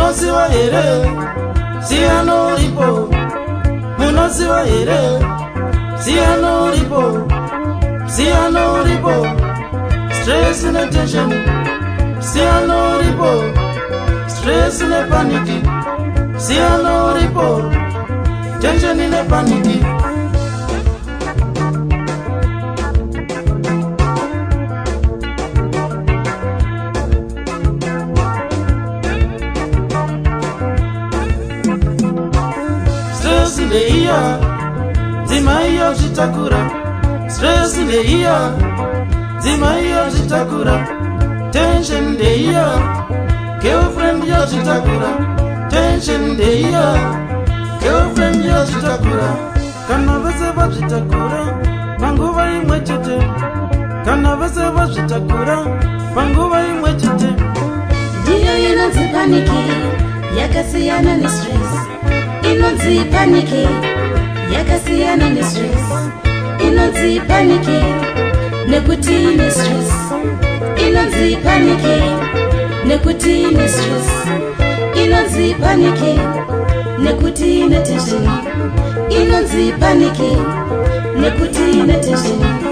Munosiwa here, Siano Lipo. Munosiwa here, Siano Lipo. Siano Lipo. Stress and attention. Siano Lipo. Stress and panic. Siano Lipo. Tension in a panic. Stress in the ear, Zimaya Jitakura. Stress in the ear, Zimaya Jitakura. Tension in the ear, girlfriend Yajitakura. Tension in the ear, girlfriend Yajitakura. Kana vese vajitakura, panguva imwechete. Kana vese vajitakura, panguva imwechete. Ndiyo inonzi paniki, yakasiyana ni stress. Inonzi paniki, yakasiyana ni stress. Inonzi paniki, nekuti ni stress. Inonzi paniki, nekuti ni stress. Inonzi paniki, nekuti ni tension. Inonzi paniki, nekuti ni tension.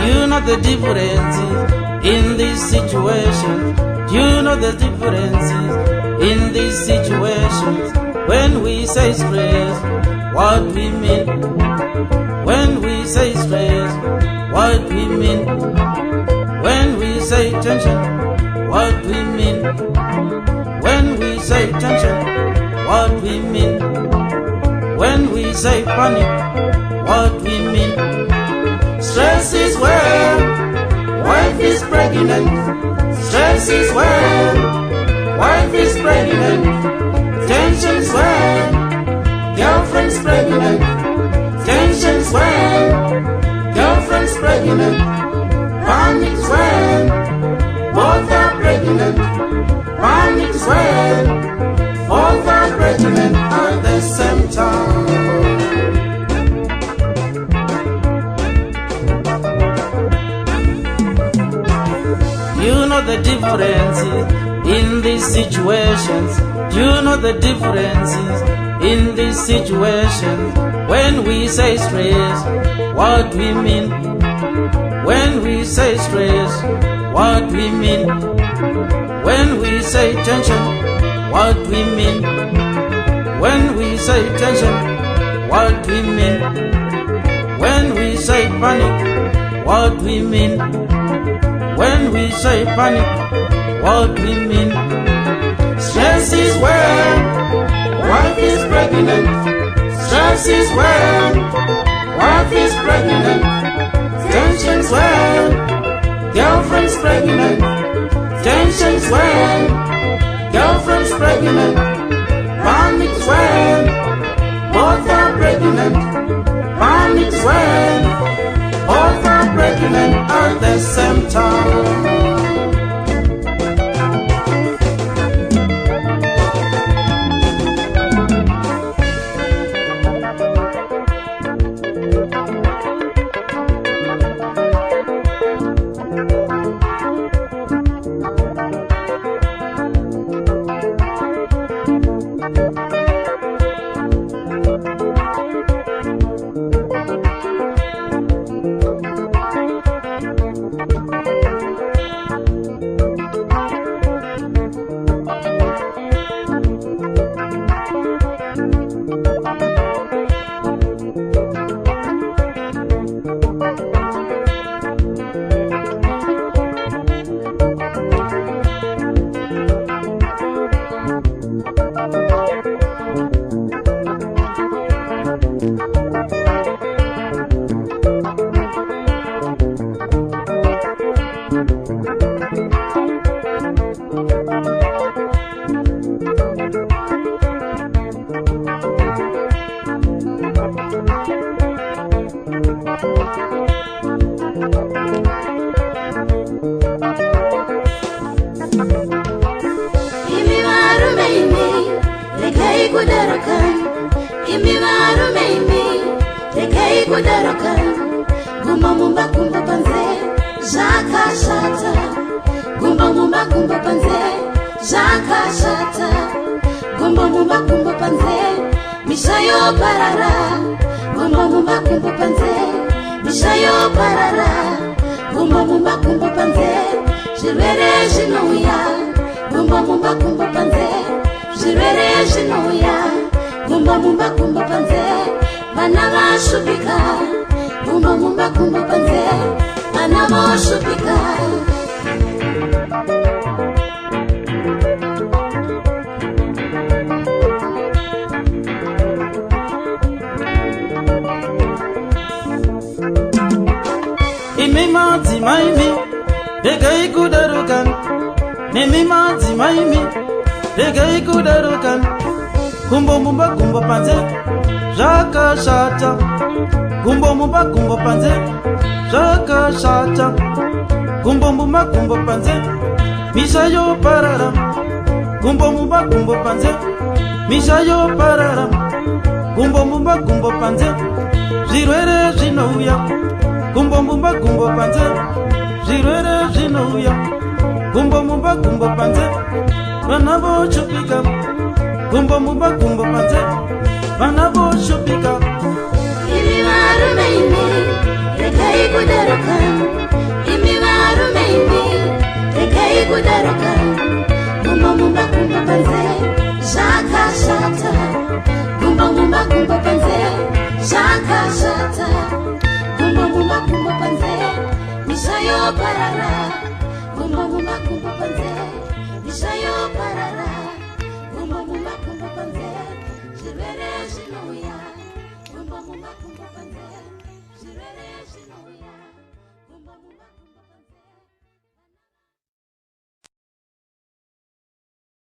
You know the differences in this situation. You know the differences in these situations. When we say stress, what we mean. When we say stress, what we mean. When we say tension, what we mean. When we say tension, what we mean. When we say panic, what we mean. Stress is when wife is pregnant. Stress is when wife is pregnant. Tension's when girlfriend's pregnant. Tension's when girlfriend's pregnant. Panic's when both are pregnant. Panic's when both are pregnant at the same time. You know the differences in these situations. You know the differences in these situations. When we say stress, what we mean. When we say stress, what we mean. When we say tension, what we mean. When we say tension, what we mean. When we say panic, what we mean. When we say panic, what we mean. Stress is when wife is pregnant. Stress is when wife is pregnant. Tension's when girlfriend's pregnant. Tension's when girlfriend's pregnant. Panic's when both are pregnant. Panic's when both are pregnant at the same time. regai kudaroka imi varume imi regai kudaroka gumba mumba gumba panze zvakashata gumba mumba gumba panze zvakashata gumba mumba gumba panze misha yoparara gumba mumba gumba panze misha yoparara gumba mumba gumba panze zvirwere zvinouya gumba mumba gumba panze zvirwere zvinouya gumba mumba gumba panze vana vashupika gumba mumba gumba panze vana voshupika imi madzima imi regai kudaroka nemi madzima imi regai kudaroka gumbo mumba gumbo panze zvakashata gumbo mumba gumbo panze zvakashata gumbo mumba gumbo panze misha yoparara gumbo mumba gumbo panze misha yoparara gumbo mumba gumbo panze zvirwere zvinouya gumbo mumba gumbo panze zvirwere zvinouya gumbo mumba gumbo panze vana vochupika gumbo mumba gumbo panze vana vochupika imi varume imi regai kudaroka imi varume imi regai kudaroka gumba mumba gumba panze zvakashata gumba mumba gumba panze zvakashata gumba mumba gumba panze misha yoparara gumba mumba gumba panze misha yoparara gumba mumba gumba panze zvirwere zvinouya gumba mumba gumba panze zvirwere zvinouya gumba mumba